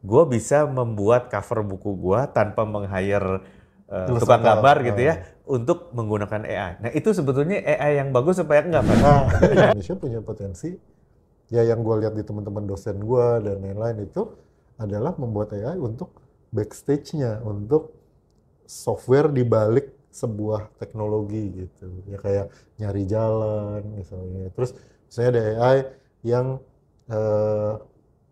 gue bisa membuat cover buku gue tanpa meng-hire tukang Ilustrator. gambar gitu ya, untuk menggunakan AI. Nah itu sebetulnya AI yang bagus supaya enggak, Pak? Nah, Indonesia punya potensi, ya yang gue lihat di teman-teman dosen gue dan lain-lain itu adalah membuat AI untuk backstage-nya, untuk software di balik sebuah teknologi gitu. Ya kayak nyari jalan misalnya. Terus misalnya ada AI yang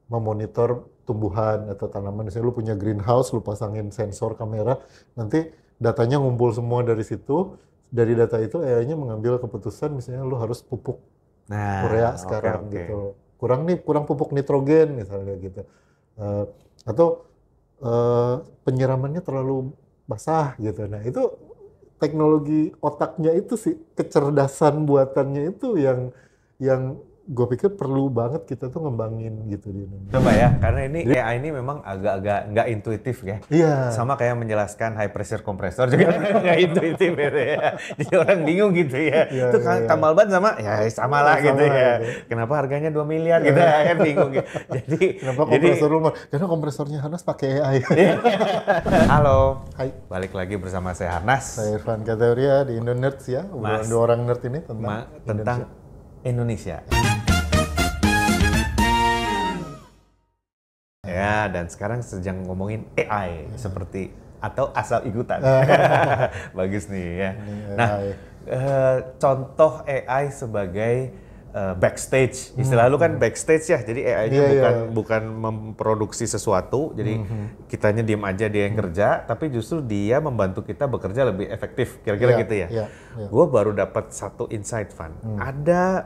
memonitor tumbuhan atau tanaman. Misalnya lu punya greenhouse, lu pasangin sensor kamera, nanti datanya ngumpul semua dari situ. Dari data itu AI-nya mengambil keputusan misalnya lu harus pupuk urea sekarang gitu. Kurang pupuk nitrogen misalnya gitu. Atau penyiramannya terlalu basah gitu. Nah itu teknologi otaknya itu sih, kecerdasan buatannya itu yang gue pikir perlu banget kita tuh ngembangin gitu di Indonesia. Coba ya, karena ini AI ini memang agak-agak nggak intuitif ya. Iya. Sama kayak menjelaskan high pressure compressor juga nggak intuitif gitu ya. Jadi orang bingung gitu ya. Iya, Itu iya. tambal ban sama, ya sama lah gitu Sama ya. gitu. Kenapa harganya 2 miliar gitu ya, kan bingung gitu. Kenapa kompresor rumah? Karena kompresornya Hanas pakai AI. Halo, Hai, balik lagi bersama saya Harnas. saya Irfan Kategoria di Indo Nerds ya. Mas. Dua orang nerd ini tentang Indonesia. Ya, dan sekarang sedang ngomongin AI seperti atau asal ikutan. Bagus nih ya. Nah, contoh AI sebagai backstage. Istilah lu kan backstage ya. Jadi AI-nya bukan memproduksi sesuatu. Jadi kitanya diem aja, dia yang kerja, tapi justru dia membantu kita bekerja lebih efektif. Kira-kira gitu ya. Gue baru dapat satu insight, Van. Ada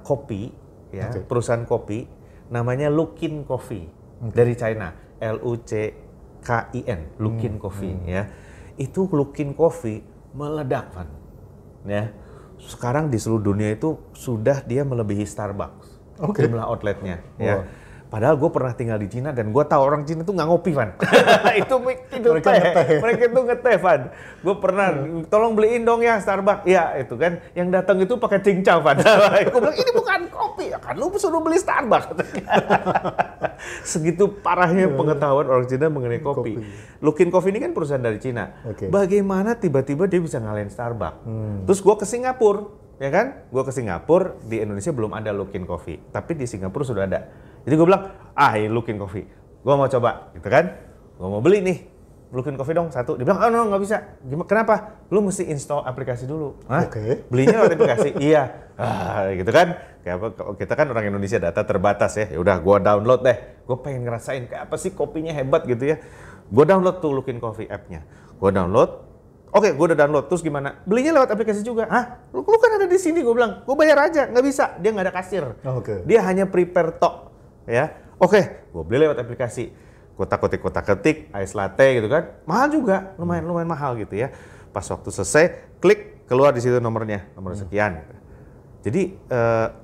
kopi ya, perusahaan kopi namanya Luckin Coffee. Dari China, LUCKIN, Luckin Coffee ya. Itu Luckin Coffee meledak, Van. Ya. Sekarang di seluruh dunia itu sudah dia melebihi Starbucks. Jumlah outletnya ya. Padahal gue pernah tinggal di Cina dan gue tahu orang Cina tuh nggak ngopi, Van. itu mereka teh. ngeteh. Mereka itu ngeteh, Van. Gue pernah, tolong beliin dong ya Starbucks. Ya itu kan, yang datang itu pakai cincau, Van. Gue bilang ini bukan kopi, ya kan lu suruh beli Starbucks. Segitu parahnya pengetahuan orang Cina mengenai kopi. Luckin Coffee ini kan perusahaan dari Cina. Bagaimana tiba-tiba dia bisa ngalahin Starbucks? Terus gue ke Singapura, ya kan? Gue ke Singapura, di Indonesia belum ada Luckin Coffee, tapi di Singapura sudah ada. Jadi gue bilang, ini Luckin Coffee, gue mau coba, gitu kan? Gue mau beli nih, Luckin Coffee dong satu. Dia bilang, no, nggak bisa. Kenapa? Lu mesti install aplikasi dulu. Belinya lewat aplikasi? Iya. Gitu kan? Kita kan orang Indonesia data terbatas ya. Ya udah, gue download deh. Gue pengen ngerasain kayak apa sih kopinya hebat gitu ya. Gue download tuh Luckin Coffee app-nya. Gue download. Oke, gue udah download. Terus gimana? Belinya lewat aplikasi juga. Lu kan ada di sini, gue bilang. Gue bayar aja, nggak bisa. Dia nggak ada kasir. Dia hanya prepare tok. Ya, oke, gue beli lewat aplikasi. Kotak-ketik, ice latte gitu kan. Mahal juga, lumayan mahal gitu ya. Pas waktu selesai, klik, keluar di situ nomor sekian. Gitu. Jadi,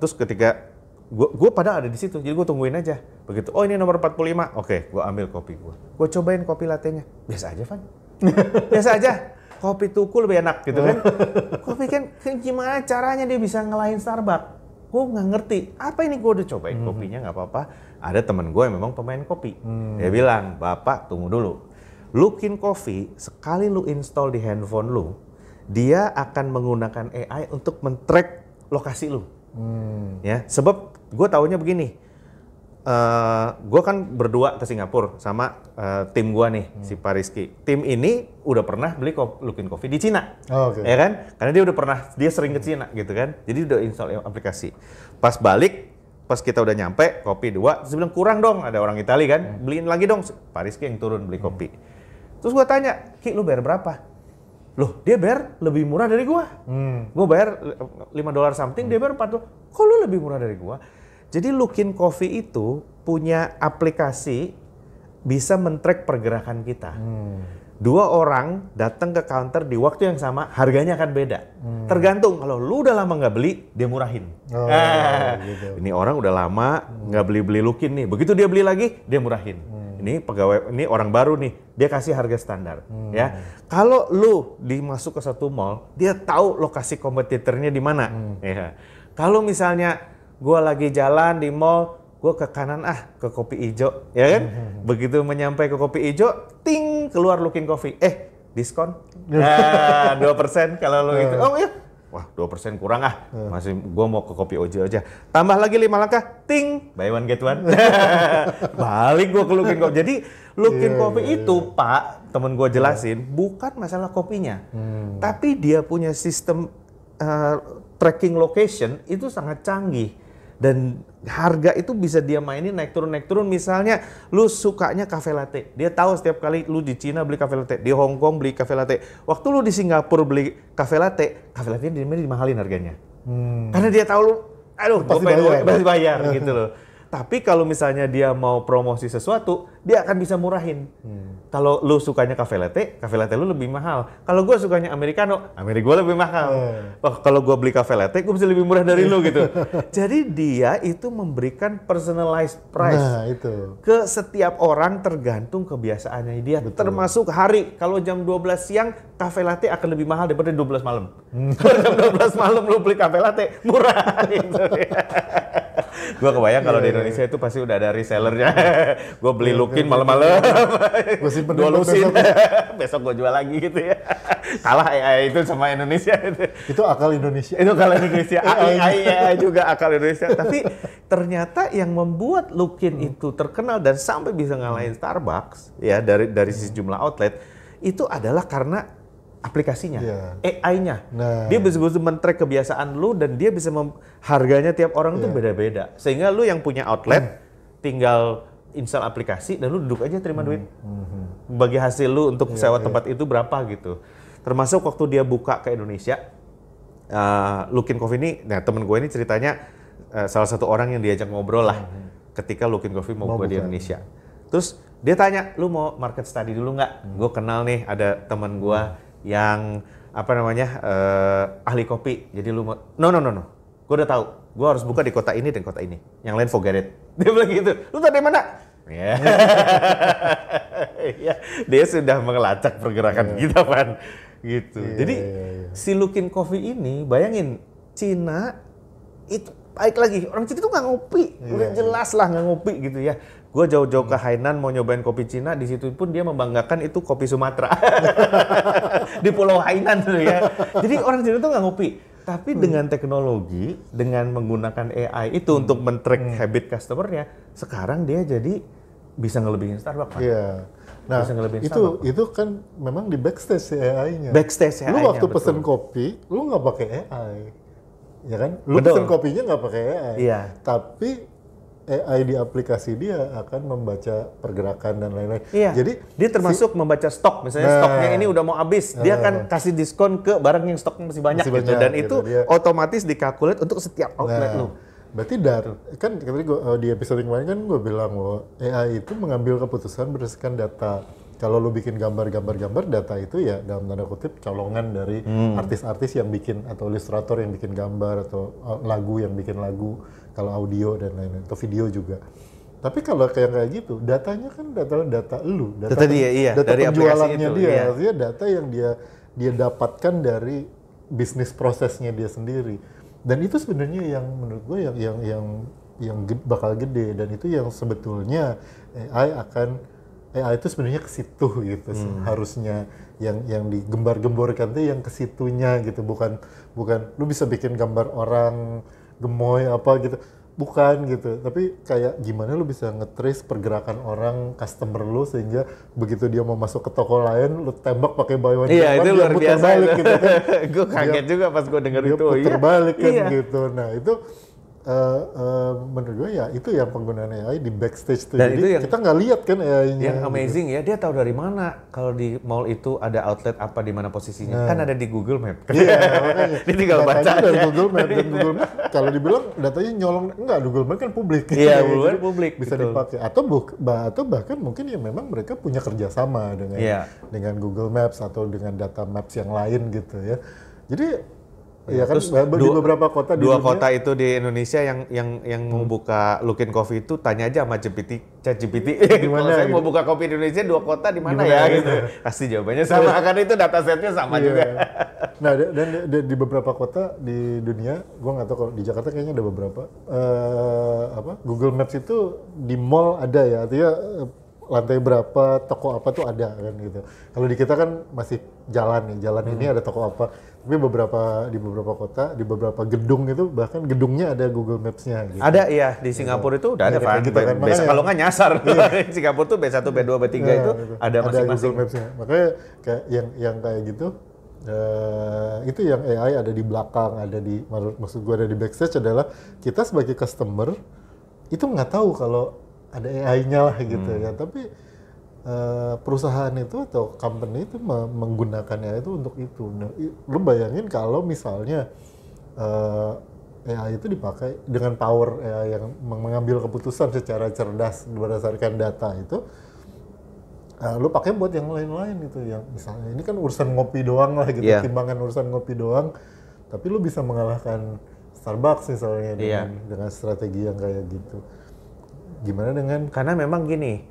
terus ketika gue padahal ada di situ, jadi gue tungguin aja. Begitu, ini nomor 45, oke, gue ambil kopi gue. Gue cobain kopi latte-nya. Biasa aja, Van. Biasa aja. Kopi tuku lebih enak gitu kan. Kopi kan gimana caranya dia bisa ngalahin Starbucks? Gue nggak ngerti. Apa ini? Gue udah cobain kopinya nggak apa-apa. Ada temen gue yang memang pemain kopi. Dia bilang, Bapak tunggu dulu. Luckin Coffee, sekali lu install di handphone lu, dia akan menggunakan AI untuk men-track lokasi lu. Ya, sebab gue taunya begini. Gue kan berdua ke Singapura sama tim gue nih, si Pak Rizky. Tim ini udah pernah beli Luckin Coffee di Cina, ya kan? Karena dia sering ke Cina gitu kan. Jadi udah install aplikasi. Pas balik, pas kita udah nyampe, kopi 2, terus bilang kurang dong, ada orang Itali kan, beliin lagi dong. Pak Rizky yang turun beli kopi. Terus gue tanya, Ki lu bayar berapa? Loh, dia bayar lebih murah dari gue. Gue bayar $5 something, dia bayar $4. Kok lu lebih murah dari gue? Jadi Luckin Coffee itu punya aplikasi bisa men-track pergerakan kita. 2 orang datang ke counter di waktu yang sama, harganya akan beda. Tergantung, kalau lu udah lama nggak beli, dia murahin. Gitu. Ini orang udah lama nggak beli Luckin nih, begitu dia beli lagi, dia murahin. Ini orang baru nih, dia kasih harga standar. Ya, kalau lu masuk ke satu mall, dia tahu lokasi kompetitornya di mana. Ya. Kalau misalnya gue lagi jalan di mall, gue ke kanan ke kopi hijau, ya kan? Begitu menyampai ke kopi hijau, ting, keluar Lookin Coffee. Diskon? Nah, 2% kalau lo itu. Oh iya, wah 2% kurang masih gue mau ke kopi hijau aja. Tambah lagi 5 langkah, ting, buy one get one. Balik gue ke Lookin Coffee. Jadi Lookin Coffee itu, Pak, temen gue jelasin, bukan masalah kopinya. Tapi dia punya sistem tracking location itu sangat canggih. Dan harga itu bisa dia mainin naik turun. Misalnya lu sukanya cafe latte, dia tahu setiap kali lu di Cina beli cafe latte, di Hong Kong beli cafe latte, waktu lu di Singapura beli cafe latte dimahalin harganya. Karena dia tahu lu, aduh, pasti bayar gitu loh. Tapi kalau misalnya dia mau promosi sesuatu, dia akan bisa murahin. Kalau lu sukanya cafe latte lu lebih mahal. Kalau gue sukanya americano gue lebih mahal. Kalau gue beli cafe latte, gue bisa lebih murah dari lu gitu. Jadi dia itu memberikan personalized price ke setiap orang tergantung kebiasaannya dia. Betul. Termasuk hari, kalau jam 12 siang, cafe latte akan lebih mahal daripada 12 malam. Kalau jam 12 malam lu beli cafe latte, murah gitu. Gue kebayang kalau di Indonesia itu pasti udah ada resellernya. Gue beli Lookin malam-malam, gue lusin, besok gue jual lagi gitu ya. Kalah AI itu sama Indonesia. Itu akal Indonesia. Itu akal Indonesia. AI juga akal Indonesia. Tapi ternyata yang membuat Lookin itu terkenal dan sampai bisa ngalahin Starbucks ya dari sejumlah outlet itu adalah karena aplikasinya, AI-nya. Dia bisa men-track kebiasaan lu dan dia bisa harganya tiap orang tuh beda-beda. Sehingga lu yang punya outlet tinggal install aplikasi dan lu duduk aja terima duit. Bagi hasil lu untuk sewa tempat itu berapa gitu. Termasuk waktu dia buka ke Indonesia, Lookin Coffee ini, nah temen gue ini ceritanya salah satu orang yang diajak ngobrol lah ketika Lookin Coffee mau buka di Indonesia. Terus dia tanya, lu mau market study dulu nggak? Gue kenal nih ada temen gue yang ahli kopi. Jadi lu mau no. Gue udah tahu. Gue harus buka di kota ini dan kota ini. Yang lain forget it. Dia bilang gitu. Lu tau dari mana? Ya. Dia sudah mengelacak pergerakan kita, Pan. Gitu. Jadi si Lookin Coffee ini, bayangin Cina itu baik lagi. Orang Cina itu nggak ngopi. Udah jelas lah nggak ngopi gitu ya. Gue jauh-jauh ke Hainan mau nyobain kopi Cina, di situ pun dia membanggakan itu kopi Sumatera. Di Pulau Hainan tuh ya. Jadi orang Cina tuh nggak ngopi. Tapi dengan teknologi, dengan menggunakan AI itu untuk men-track habit customer-nya, sekarang dia jadi bisa ngelebihin Starbucks. Iya. Nah, itu kan memang di backstage AI-nya. Backstage AI-nya, lu waktu pesen kopi, lu nggak pakai AI. Ya kan? Lu pesen kopinya nggak pakai AI. Iya. Tapi AI di aplikasi dia akan membaca pergerakan dan lain-lain. Iya. Jadi dia termasuk membaca stok. Misalnya stoknya ini udah mau habis, dia akan kasih diskon ke barang yang stoknya masih banyak gitu. Dan itu otomatis dikalkulat untuk setiap outlet lu. Berarti kan di episode kemarin kan gue bilang bahwa AI itu mengambil keputusan berdasarkan data. Kalau lu bikin gambar, data itu ya dalam tanda kutip colongan dari artis-artis yang bikin atau ilustrator yang bikin gambar atau lagu yang bikin lagu, kalau audio dan lain-lain atau video juga. Tapi kalau kayak gitu, datanya kan data lu, data dari penjualannya itu, dia, artinya data yang dia dapatkan dari bisnis prosesnya dia sendiri. Dan itu sebenarnya yang menurut gue yang bakal gede, dan itu yang sebetulnya AI itu sebenarnya ke situ gitu harusnya, yang digembar-gemborkan tuh yang ke situnya gitu, bukan lu bisa bikin gambar orang gemoy apa gitu, bukan gitu, tapi kayak gimana lu bisa nge-trace pergerakan orang customer lu sehingga begitu dia mau masuk ke toko lain lu tembak pakai buy one get one, itu luar biasa balik gitu kan. Gue kaget juga pas gue denger itu. Puter balik kan gitu. Nah itu menurut gue ya itu yang penggunaan AI di backstage tuh. Dan jadi itu yang, kita nggak lihat kan AI-nya. Yang amazing gitu. Ya, dia tahu dari mana kalau di mall itu ada outlet apa di mana posisinya. Kan ada di Google Map. Iya, makanya. Dia tinggal baca dari Google Map, dan Google Map kalau dibilang datanya nyolong, enggak, Google Map kan publik. Iya, Google Map publik. Bisa dipakai. Atau bahkan mungkin ya memang mereka punya kerjasama dengan Google Maps atau dengan data maps yang lain gitu ya. Jadi Iya kan, Terus di beberapa kota di dua dunia. kota itu di Indonesia yang mau buka Lookin Coffee itu tanya aja sama ChatGPT. Di Kalau mana saya gitu? mau buka kopi di Indonesia 2 kota di mana Di mana ya ya? gitu. Pasti jawabannya sama karena itu datasetnya sama Iya. juga. Nah, dan di beberapa kota di dunia, gua nggak tahu kalau di Jakarta kayaknya ada beberapa. Google Maps itu di mall ada ya, artinya lantai berapa, toko apa tuh ada kan gitu. Kalau di kita kan masih jalan nih, jalan ini ada toko apa. Tapi di beberapa kota, di beberapa gedung itu bahkan gedungnya ada Google Maps-nya gitu. Ada iya di Singapura itu udah ada Kayak Van. gitu kan. Makanya- Kalau nggak nyasar. Singapura tuh B1, B2, B3 itu gitu. ada masing-masing. Google Maps-nya. Makanya kayak yang kayak gitu, itu yang AI ada di belakang, maksud gue ada di backstage adalah kita sebagai customer itu nggak tahu kalau ada AI-nya lah gitu ya. Tapi perusahaan itu atau company itu menggunakan AI itu untuk itu. Nah, lu bayangin kalau misalnya AI itu dipakai dengan power AI yang mengambil keputusan secara cerdas berdasarkan data itu, lu pakai buat yang lain-lain gitu, yang misalnya ini kan urusan ngopi doang lah gitu, timbangan urusan ngopi doang, tapi lu bisa mengalahkan Starbucks misalnya dengan strategi yang kayak gitu. Gimana dengan? Karena memang gini,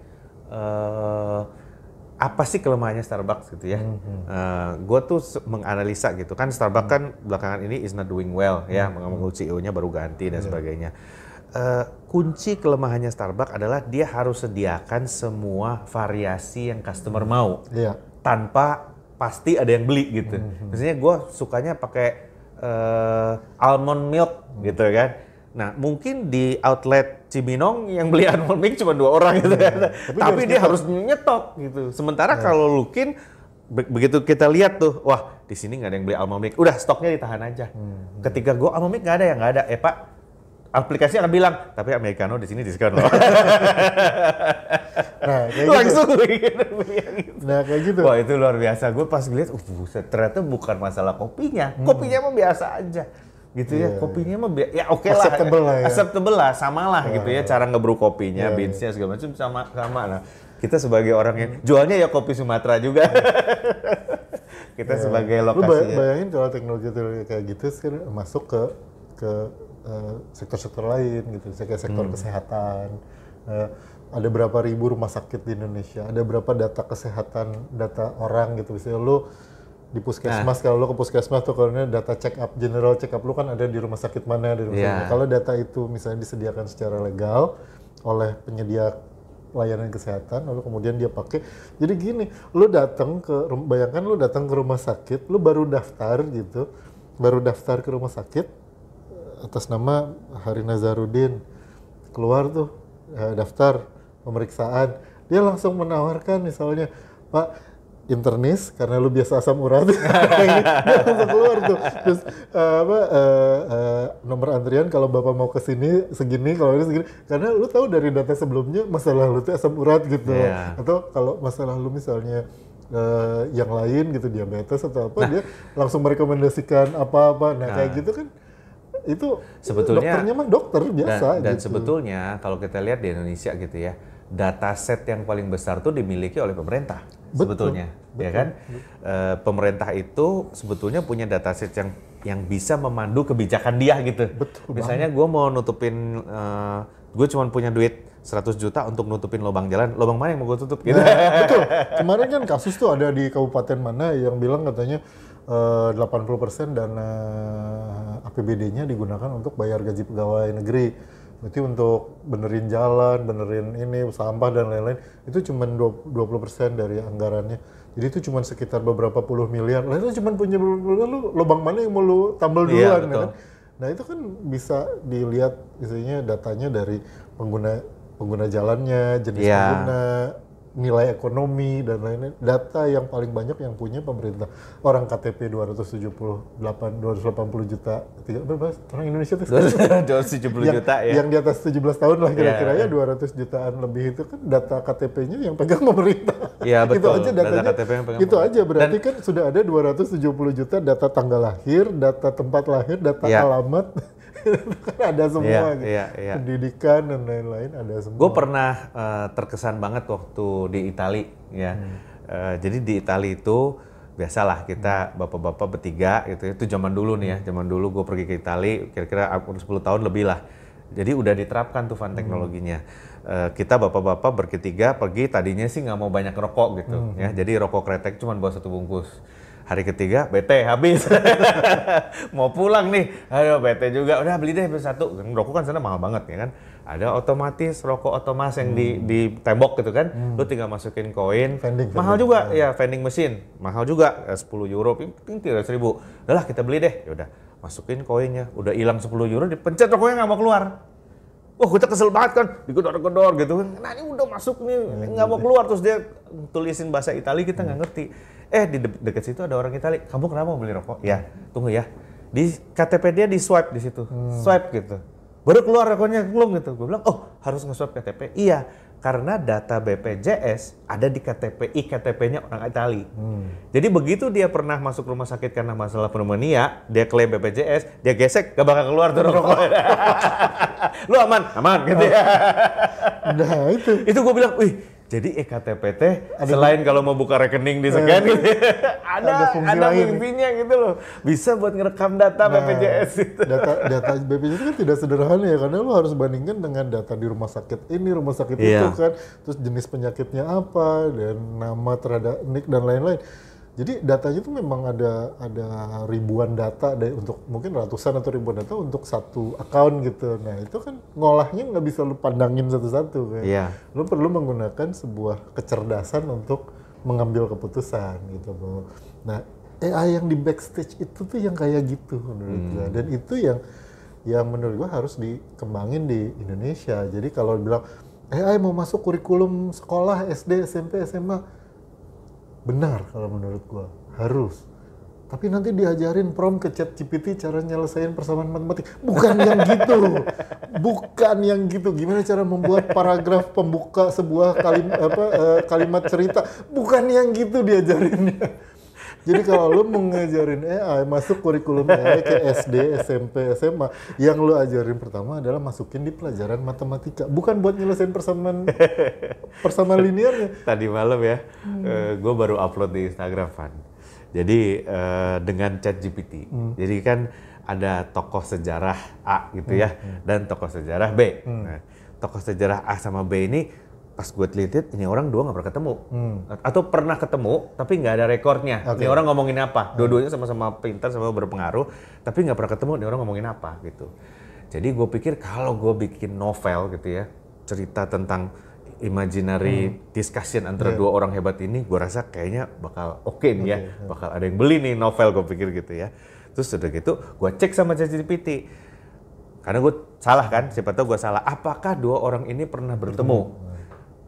apa sih kelemahannya Starbucks gitu ya? Gue tuh menganalisa gitu kan, Starbucks kan belakangan ini is not doing well ya, mengunci CEO-nya baru ganti dan sebagainya. Kunci kelemahannya Starbucks adalah dia harus sediakan semua variasi yang customer mau, tanpa pasti ada yang beli gitu. Misalnya gue sukanya pakai almond milk gitu kan. Nah, mungkin di outlet Cibinong yang beli almond milk cuma 2 orang gitu kan. Tapi dia harus nyetok gitu. Sementara kalau Lookin begitu kita lihat tuh, wah di sini nggak ada yang beli almond milk, udah stoknya ditahan aja. Ketika gue almond milk nggak ada, ya nggak ada. Pak, aplikasi akan bilang, tapi americano di sini diskon loh. Nah, kayak langsung gitu. Nah, kayak gitu. Wah, itu luar biasa. Gue pas ngeliat, buset, ternyata bukan masalah kopinya. Kopinya mah biasa aja. Gitu ya, kopinya mah ya oke lah. Acceptable lah, sama lah gitu ya. Cara ngebrew kopinya, beans-nya segala macam sama. Nah, kita sebagai orang yang jualnya ya kopi Sumatera juga. Kita sebagai lokasi. Lu bayangin kalau teknologi kayak gitu sekarang masuk ke sektor-sektor lain gitu, kayak sektor kesehatan. Ada berapa ribu rumah sakit di Indonesia, ada berapa data kesehatan, data orang gitu. Misalnya lu di puskesmas, kalau lu ke puskesmas tuh kalau data check up, general check up lu kan ada di rumah sakit mana, di rumah sakit. Kalau data itu misalnya disediakan secara legal oleh penyedia layanan kesehatan, lalu kemudian dia pakai. Jadi gini, bayangkan lu datang ke rumah sakit, lu baru daftar ke rumah sakit atas nama Hari Nazarudin, keluar tuh daftar pemeriksaan, dia langsung menawarkan misalnya, Pak, internis karena lu biasa asam urat, dia langsung keluar tuh. Terus nomor antrian kalau bapak mau ke sini segini, kalau ini segini, karena lu tahu dari data sebelumnya masalah lu tuh asam urat gitu, atau kalau masalah lu misalnya yang lain gitu, diabetes atau apa, dia langsung merekomendasikan apa-apa. Nah, kayak gitu kan, itu sebetulnya dokternya mah dokter biasa dan gitu. Sebetulnya kalau kita lihat di Indonesia gitu ya, dataset yang paling besar tuh dimiliki oleh pemerintah. Sebetulnya, ya kan? Pemerintah itu sebetulnya punya dataset yang bisa memandu kebijakan dia gitu. Misalnya gue mau nutupin, gue cuma punya duit 100 juta untuk nutupin lubang jalan, lubang mana yang mau gue tutup gitu. Betul. Kemarin kan kasus tuh ada di kabupaten mana yang bilang katanya 80% dana APBD-nya digunakan untuk bayar gaji pegawai negeri. Berarti untuk benerin jalan, benerin ini, sampah dan lain-lain, itu cuma 20% dari anggarannya. Jadi itu cuma sekitar beberapa puluh miliar. Lah itu cuma punya lu lubang mana yang mau lu tambal duluan, kan? Nah itu kan bisa dilihat misalnya datanya dari pengguna jalannya, jenis pengguna, nilai ekonomi dan lain-lain. Data yang paling banyak yang punya pemerintah. Orang KTP 280 juta, orang Indonesia itu 270 juta ya. Yang di atas 17 tahun lah kira-kira ya, 200 jutaan lebih itu kan data KTP-nya yang pegang pemerintah. Iya betul. Itu aja datanya, data KTP yang pegang itu aja berarti kan sudah ada 270 juta data tanggal lahir, data tempat lahir, data alamat. Ada semua gitu. Pendidikan dan lain-lain ada semua. Gue pernah terkesan banget waktu di Itali ya. Jadi di Itali itu biasalah kita bapak-bapak bertiga gitu ya. Itu zaman dulu nih ya, zaman dulu gue pergi ke Itali kira-kira 10 tahun lebih lah. Jadi udah diterapkan tuh fun teknologinya. Kita bapak-bapak bertiga pergi, tadinya sih nggak mau banyak rokok gitu ya. Jadi rokok kretek cuma bawa 1 bungkus. Hari ketiga bete habis. Mau pulang nih, ayo bete juga, udah beli deh satu. Rokok kan sana mahal banget ya kan. Ada otomatis rokok otomas yang di tembok gitu kan. Lu tinggal masukin koin. Mahal juga ya, vending machine. Mahal juga 10 euro, ini 300 ribu. Udahlah kita beli deh. Ya udah, masukin koinnya. Udah hilang 10 euro, dipencet rokoknya nggak mau keluar. Wah, kita kesel banget kan, digedor-gedor gitu kan. Nah, ini udah masuk nih, nggak mau keluar. Terus dia tulisin bahasa Itali, kita nggak ngerti. Di dekat situ ada orang Itali. Kamu kenapa mau beli rokok? Ya, tunggu ya. Di KTP dia di swipe di situ, swipe gitu. Baru keluar rokoknya, belum gitu. Gue bilang, oh harus nge-swipe KTP. Iya, karena data BPJS ada di KTP, iktp-nya orang Itali. Jadi begitu dia pernah masuk rumah sakit karena masalah pneumonia, dia klaim BPJS, dia gesek, gak bakal keluar tuh rokoknya. Lu aman gitu ya. Nah itu gue bilang, wih. Jadi ektp selain kalau mau buka rekening di scan gitu, ada fungsinya gitu loh. Bisa buat ngerekam data BPJS itu. Data BPJS itu kan tidak sederhana ya, karena lo harus bandingkan dengan data di rumah sakit ini, rumah sakit itu kan. Terus jenis penyakitnya apa, dan nama terhadap NIK dan lain-lain. Jadi datanya itu memang ada ribuan data untuk mungkin ratusan atau ribuan data untuk satu account gitu. Nah itu kan ngolahnya nggak bisa lu pandangin satu-satu kan. Lu perlu menggunakan sebuah kecerdasan untuk mengambil keputusan gitu bro. Nah AI yang di backstage itu tuh yang kayak gitu menurut gua. Dan itu yang menurut gua harus dikembangin di Indonesia. Jadi kalau bilang AI mau masuk kurikulum sekolah SD, SMP, SMA, benar kalau menurut gua harus. Tapi nanti diajarin prompt ke ChatGPT cara nyelesain persamaan matematik. Bukan yang gitu. Bukan yang gitu. Gimana cara membuat paragraf pembuka sebuah kalimat cerita. Bukan yang gitu diajarinnya. Jadi kalau lu mengajarin AI masuk kurikulum AI ke SD, SMP, SMA, yang lu ajarin pertama adalah masukin di pelajaran matematika, bukan buat nyelesain persamaan linearnya. Tadi malam ya, gue baru upload di Instagram, Van. Jadi dengan ChatGPT. Jadi kan ada tokoh sejarah A gitu ya, dan tokoh sejarah B. Nah, tokoh sejarah A sama B ini pas gue teliti, ini orang dua nggak pernah ketemu, atau pernah ketemu tapi nggak ada rekornya. Ini orang ngomongin apa? Dua-duanya sama-sama pintar, sama berpengaruh, tapi nggak pernah ketemu. Ini orang ngomongin apa gitu. Jadi gue pikir kalau gue bikin novel gitu ya, cerita tentang imaginary discussion antara dua orang hebat ini, gue rasa kayaknya bakal oke nih ya, bakal ada yang beli nih novel, gue pikir gitu ya. Terus udah gitu, gue cek sama ChatGPT. Karena gue salah kan, siapa tahu gue salah. Apakah dua orang ini pernah bertemu?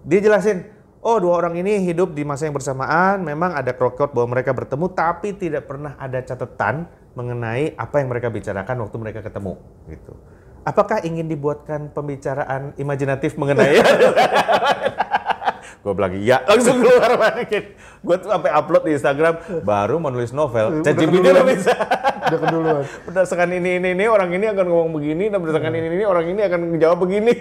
Dia jelasin, oh dua orang ini hidup di masa yang bersamaan, memang ada record bahwa mereka bertemu, tapi tidak pernah ada catatan mengenai apa yang mereka bicarakan waktu mereka ketemu, gitu. Apakah ingin dibuatkan pembicaraan imajinatif mengenai? Gue bilang iya, langsung keluar balikin. Gue tuh sampai upload di Instagram, baru menulis novel, ChatGPT udah bisa. Udah keduluan. Berdasarkan ini, orang ini akan ngomong begini, dan berdasarkan ini, orang ini akan menjawab begini.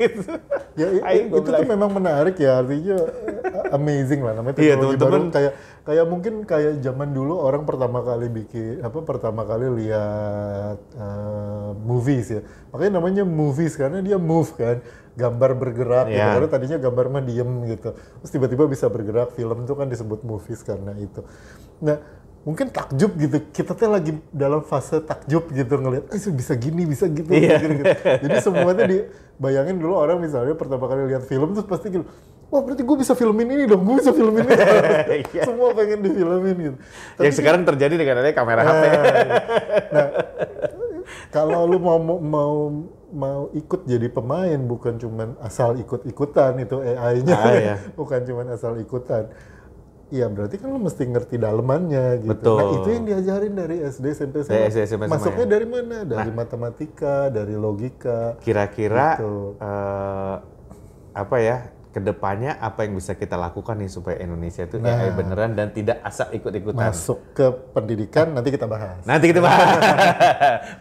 Ya itu tuh memang menarik ya, artinya amazing lah namanya teknologi baru. Kayak mungkin kayak zaman dulu orang pertama kali lihat movies ya. Makanya namanya movies karena dia move kan, gambar bergerak gitu. Karena tadinya gambar mah diem gitu. Terus tiba-tiba bisa bergerak, film itu kan disebut movies karena itu. Nah, mungkin takjub gitu. Kita tuh lagi dalam fase takjub gitu ngelihat, bisa gini, bisa gitu, gitu. Jadi semuanya dibayangin dulu orang misalnya pertama kali lihat film terus pasti gitu, wah berarti gue bisa filmin ini dong, gue bisa filmin ini. Semua pengen difilmin gitu. Yang sekarang terjadi dengan adanya kamera HP. Nah, kalau lu mau ikut jadi pemain, bukan cuman asal ikut-ikutan itu AI-nya, bukan cuman asal ikutan. Iya berarti kan lu mesti ngerti dalemannya gitu. Betul. Nah itu yang diajarin dari SD, SMP, SMA. Masuknya dari mana? Dari matematika, dari logika. Kira-kira gitu. Apa ya? Kedepannya apa yang bisa kita lakukan nih supaya Indonesia itu AI beneran dan tidak asal ikut-ikutan. Masuk ke pendidikan nanti kita bahas.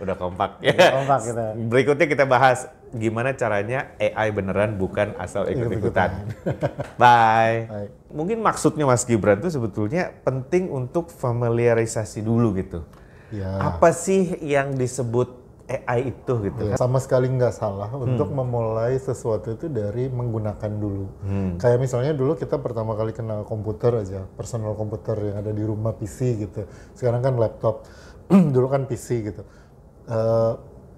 Udah kompak ya. Kompak kita. Berikutnya kita bahas gimana caranya AI beneran bukan asal ikut-ikutan. Bye. Baik. Mungkin maksudnya Mas Gibran itu sebetulnya penting untuk familiarisasi dulu gitu. Ya. Apa sih yang disebut AI itu gitu? Ya, sama sekali nggak salah untuk memulai sesuatu itu dari menggunakan dulu. Kayak misalnya dulu kita pertama kali kenal komputer aja, personal komputer yang ada di rumah PC gitu. Sekarang kan laptop, dulu kan PC gitu.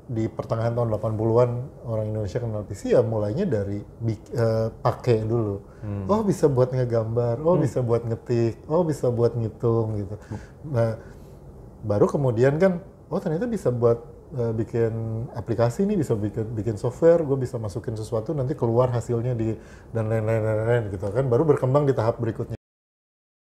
Di pertengahan tahun 80-an orang Indonesia kenal PC ya mulainya dari pakai dulu. Oh bisa buat ngegambar, oh bisa buat ngetik, oh bisa buat ngitung gitu. Nah baru kemudian kan, oh ternyata bisa buat bikin aplikasi nih, bisa bikin software, gue bisa masukin sesuatu nanti keluar hasilnya dan lain-lain gitu kan, baru berkembang di tahap berikutnya.